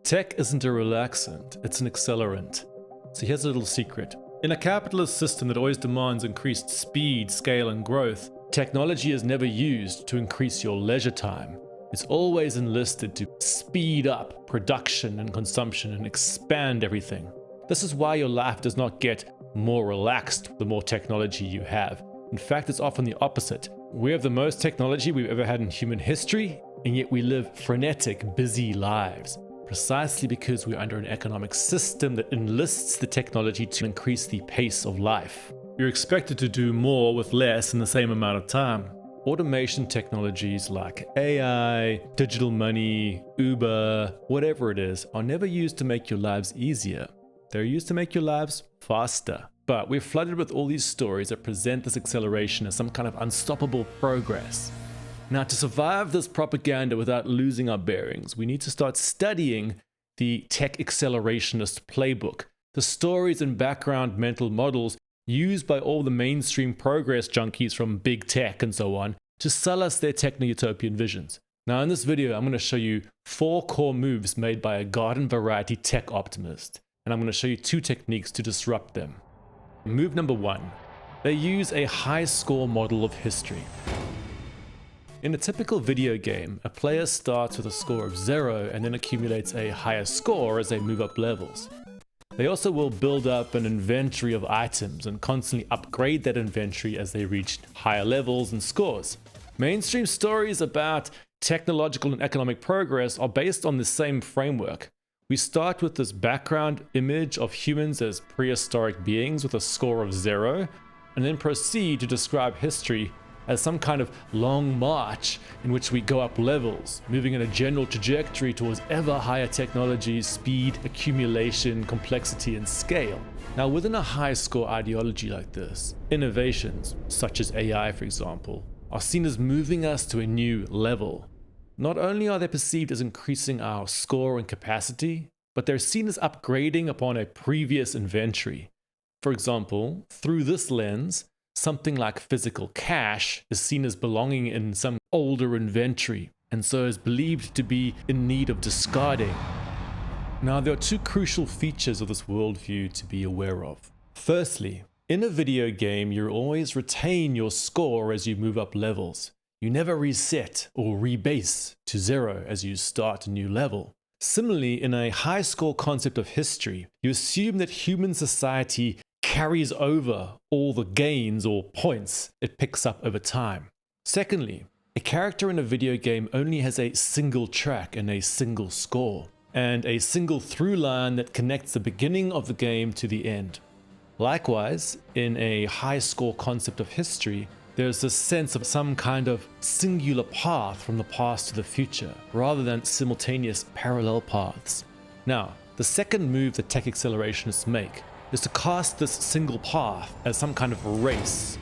Tech isn't a relaxant, it's an accelerant. So here's a little secret. In a capitalist system that always demands increased speed, scale, and growth, technology is never used to increase your leisure time. It's always enlisted to speed up production and consumption and expand everything. This is why your life does not get more relaxed the more technology you have. In fact, it's often the opposite. We have the most technology we've ever had in human history, and yet we live frenetic, busy lives. Precisely because we're under an economic system that enlists the technology to increase the pace of life. You're expected to do more with less in the same amount of time. Automation technologies like AI, digital money, Uber, whatever it is, are never used to make your lives easier. They're used to make your lives faster. But we're flooded with all these stories that present this acceleration as some kind of unstoppable progress. Now, to survive this propaganda without losing our bearings, we need to start studying the tech accelerationist playbook, the stories and background mental models used by all the mainstream progress junkies from big tech and so on to sell us their techno-utopian visions. Now, in this video, I'm going to show you 4 core moves made by a garden variety tech optimist, and I'm going to show you 2 techniques to disrupt them. Move number 1. They use a high score model of history. In a typical video game, a player starts with a score of 0 and then accumulates a higher score as they move up levels. They also will build up an inventory of items and constantly upgrade that inventory as they reach higher levels and scores. Mainstream stories about technological and economic progress are based on the same framework. We start with this background image of humans as prehistoric beings with a score of 0, and then proceed to describe history as some kind of long march in which we go up levels, moving in a general trajectory towards ever higher technology, speed, accumulation, complexity, and scale. Now, within a high score ideology like this, innovations, such as AI for example, are seen as moving us to a new level. Not only are they perceived as increasing our score and capacity, but they're seen as upgrading upon a previous inventory. For example, through this lens, something like physical cash is seen as belonging in some older inventory, and so is believed to be in need of discarding. Now, there are 2 crucial features of this worldview to be aware of. Firstly, in a video game, you always retain your score as you move up levels. You never reset or rebase to 0 as you start a new level. Similarly, in a high score concept of history, you assume that human society carries over all the gains or points it picks up over time. Secondly, a character in a video game only has a single track and a single score, and a single through line that connects the beginning of the game to the end. Likewise, in a high score concept of history, there's this sense of some kind of singular path from the past to the future, rather than simultaneous parallel paths. Now, the second move that tech accelerationists make is to cast this single path as some kind of race.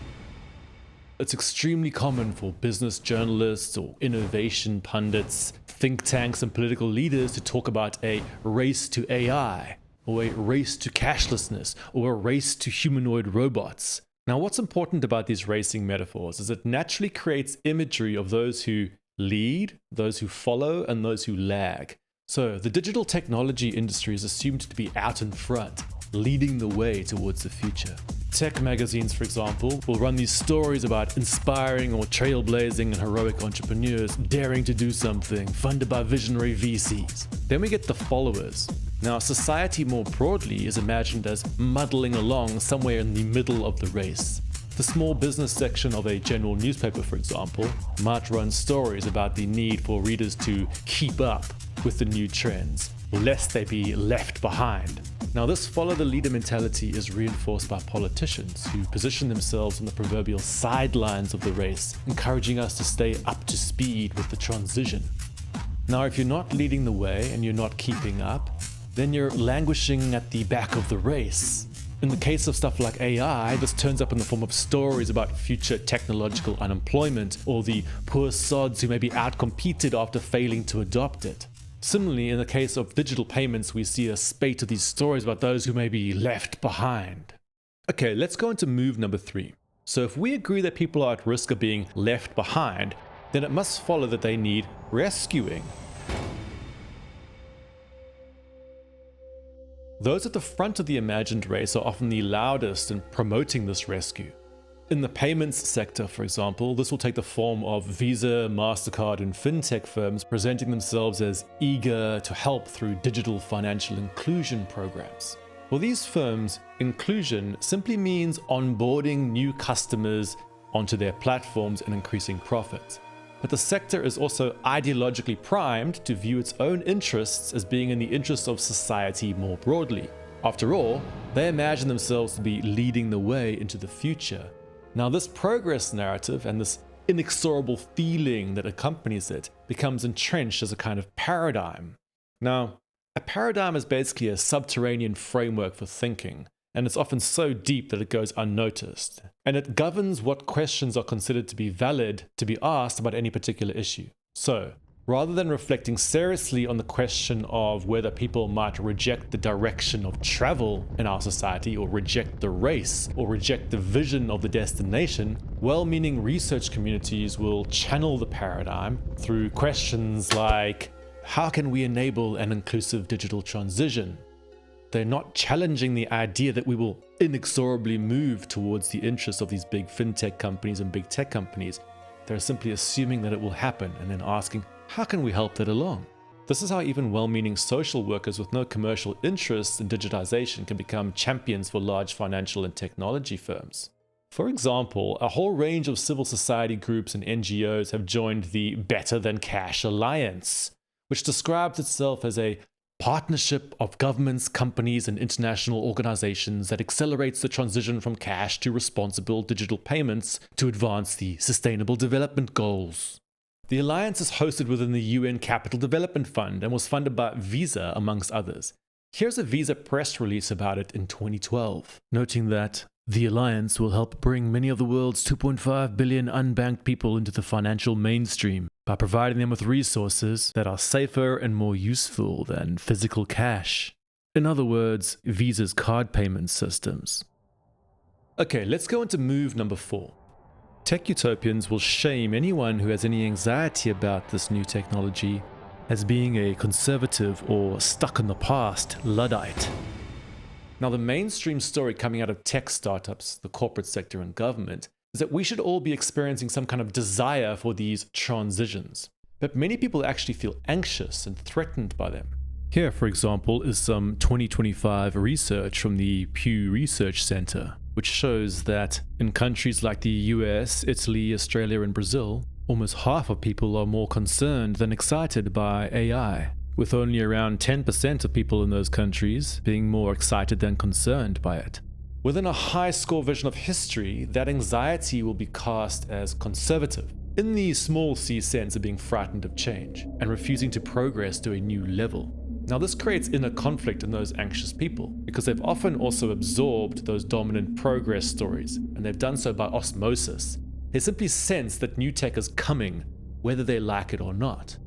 It's extremely common for business journalists or innovation pundits, think tanks, and political leaders to talk about a race to AI, or a race to cashlessness, or a race to humanoid robots. Now, what's important about these racing metaphors is it naturally creates imagery of those who lead, those who follow, and those who lag. So the digital technology industry is assumed to be out in front, leading the way towards the future. Tech magazines, for example, will run these stories about inspiring or trailblazing and heroic entrepreneurs daring to do something, funded by visionary VCs. Then we get the followers. Now, society more broadly is imagined as muddling along somewhere in the middle of the race. The small business section of a general newspaper, for example, might run stories about the need for readers to keep up with the new trends, lest they be left behind. Now, this follow-the-leader mentality is reinforced by politicians who position themselves on the proverbial sidelines of the race, encouraging us to stay up to speed with the transition. Now, if you're not leading the way and you're not keeping up, then you're languishing at the back of the race. In the case of stuff like AI, this turns up in the form of stories about future technological unemployment or the poor sods who may be outcompeted after failing to adopt it. Similarly, in the case of digital payments, we see a spate of these stories about those who may be left behind. Okay, let's go into move number 3. So if we agree that people are at risk of being left behind, then it must follow that they need rescuing. Those at the front of the imagined race are often the loudest in promoting this rescue. In the payments sector, for example, this will take the form of Visa, MasterCard, and fintech firms presenting themselves as eager to help through digital financial inclusion programs. For these firms, inclusion simply means onboarding new customers onto their platforms and increasing profits. But the sector is also ideologically primed to view its own interests as being in the interest of society more broadly. After all, they imagine themselves to be leading the way into the future. Now, this progress narrative and this inexorable feeling that accompanies it becomes entrenched as a kind of paradigm. Now, a paradigm is basically a subterranean framework for thinking, and it's often so deep that it goes unnoticed. And it governs what questions are considered to be valid to be asked about any particular issue. So, rather than reflecting seriously on the question of whether people might reject the direction of travel in our society, or reject the race, or reject the vision of the destination, well-meaning research communities will channel the paradigm through questions like, how can we enable an inclusive digital transition? They're not challenging the idea that we will inexorably move towards the interests of these big fintech companies and big tech companies. They're simply assuming that it will happen and then asking, how can we help that along? This is how even well-meaning social workers with no commercial interests in digitization can become champions for large financial and technology firms. For example, a whole range of civil society groups and NGOs have joined the Better Than Cash Alliance, which describes itself as a partnership of governments, companies, and international organizations that accelerates the transition from cash to responsible digital payments to advance the Sustainable Development Goals. The alliance is hosted within the UN Capital Development Fund and was funded by Visa, amongst others. Here's a Visa press release about it in 2012, noting that the alliance will help bring many of the world's 2.5 billion unbanked people into the financial mainstream by providing them with resources that are safer and more useful than physical cash. In other words, Visa's card payment systems. Okay, let's go into move number 4. Tech utopians will shame anyone who has any anxiety about this new technology as being a conservative or stuck in the past Luddite. Now, the mainstream story coming out of tech startups, the corporate sector, and government is that we should all be experiencing some kind of desire for these transitions. But many people actually feel anxious and threatened by them. Here, for example, is some 2025 research from the Pew Research Center, which shows that in countries like the US, Italy, Australia, and Brazil, almost half of people are more concerned than excited by AI, with only around 10% of people in those countries being more excited than concerned by it. Within a high-score vision of history, that anxiety will be cast as conservative, in the small c sense of being frightened of change and refusing to progress to a new level. Now, this creates inner conflict in those anxious people because they've often also absorbed those dominant progress stories, and they've done so by osmosis. They simply sense that new tech is coming, whether they like it or not.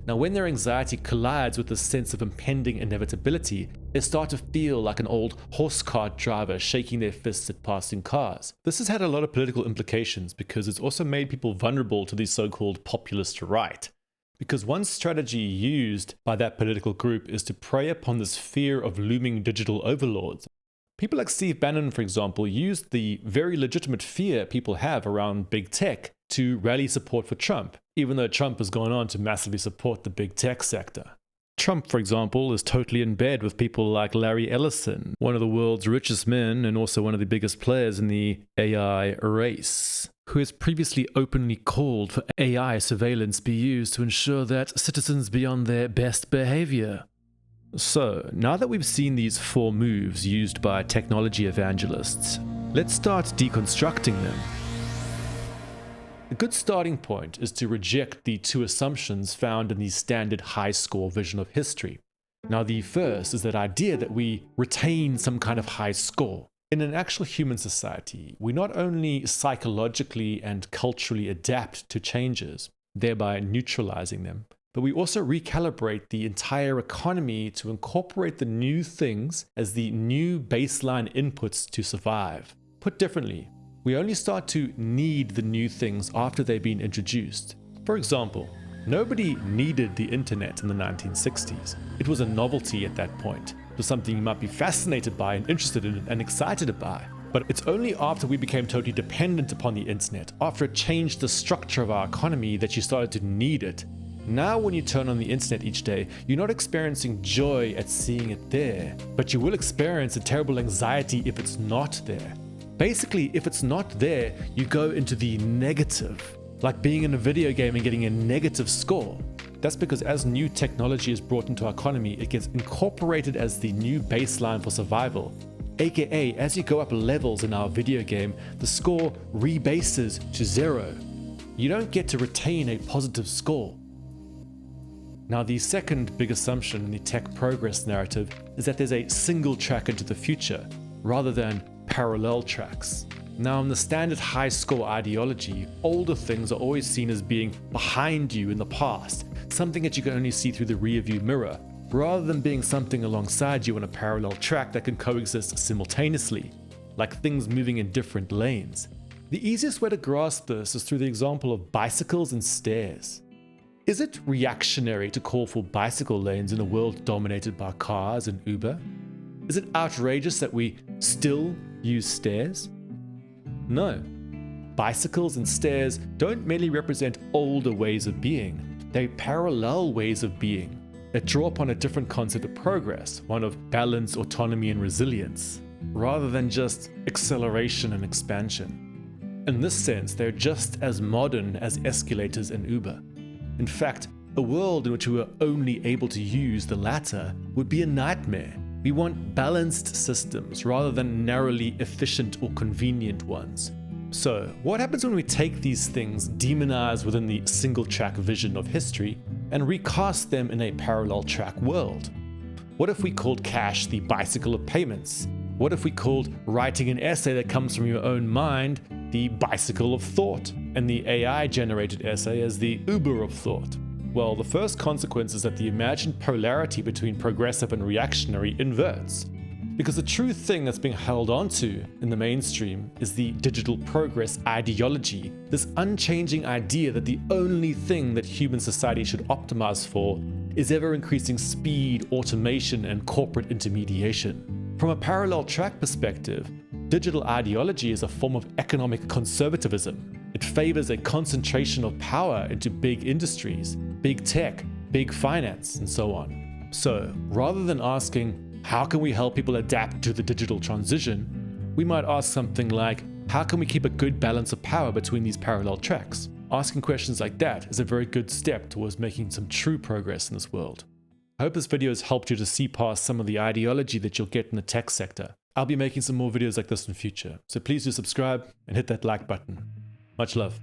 Now, when their anxiety collides with this sense of impending inevitability, they start to feel like an old horse cart driver shaking their fists at passing cars. This has had a lot of political implications because it's also made people vulnerable to the so-called populist right. Because one strategy used by that political group is to prey upon this fear of looming digital overlords. People like Steve Bannon, for example, used the very legitimate fear people have around big tech to rally support for Trump, even though Trump has gone on to massively support the big tech sector. Trump, for example, is totally in bed with people like Larry Ellison, one of the world's richest men and also one of the biggest players in the AI race, who has previously openly called for AI surveillance be used to ensure that citizens be on their best behavior. So, now that we've seen these 4 moves used by technology evangelists, let's start deconstructing them. A good starting point is to reject the 2 assumptions found in the standard high-score vision of history. Now, the first is that idea that we retain some kind of high score. In an actual human society, we not only psychologically and culturally adapt to changes, thereby neutralizing them, but we also recalibrate the entire economy to incorporate the new things as the new baseline inputs to survive. Put differently, we only start to need the new things after they've been introduced. For example, nobody needed the internet in the 1960s. It was a novelty at that point. to something you might be fascinated by and interested in and excited by. But it's only after we became totally dependent upon the internet, after it changed the structure of our economy, that you started to need it. Now when you turn on the internet each day, you're not experiencing joy at seeing it there, but you will experience a terrible anxiety if it's not there. Basically, if it's not there, you go into the negative, like being in a video game and getting a negative score. That's because as new technology is brought into our economy, it gets incorporated as the new baseline for survival. AKA, as you go up levels in our video game, the score rebases to 0. You don't get to retain a positive score. Now, the second big assumption in the tech progress narrative is that there's a single track into the future, rather than parallel tracks. Now, in the standard high score ideology, older things are always seen as being behind you in the past, something that you can only see through the rearview mirror, rather than being something alongside you on a parallel track that can coexist simultaneously, like things moving in different lanes. The easiest way to grasp this is through the example of bicycles and stairs. Is it reactionary to call for bicycle lanes in a world dominated by cars and Uber? Is it outrageous that we still use stairs? No. Bicycles and stairs don't merely represent older ways of being, they're parallel ways of being that draw upon a different concept of progress, one of balance, autonomy, and resilience, rather than just acceleration and expansion. In this sense, they're just as modern as escalators and Uber. In fact, a world in which we were only able to use the latter would be a nightmare. We want balanced systems rather than narrowly efficient or convenient ones. So, what happens when we take these things demonized within the single track vision of history and recast them in a parallel track world? What if we called cash the bicycle of payments? What if we called writing an essay that comes from your own mind the bicycle of thought, and the AI generated essay as the Uber of thought? Well, the first consequence is that the imagined polarity between progressive and reactionary inverts. Because the true thing that's being held onto in the mainstream is the digital progress ideology, this unchanging idea that the only thing that human society should optimize for is ever increasing speed, automation, and corporate intermediation. From a parallel track perspective, digital ideology is a form of economic conservatism. It favors a concentration of power into big industries, big tech, big finance, and so on. So, rather than asking, how can we help people adapt to the digital transition, we might ask something like, how can we keep a good balance of power between these parallel tracks? Asking questions like that is a very good step towards making some true progress in this world. I hope this video has helped you to see past some of the ideology that you'll get in the tech sector. I'll be making some more videos like this in the future, so please do subscribe and hit that like button. Much love.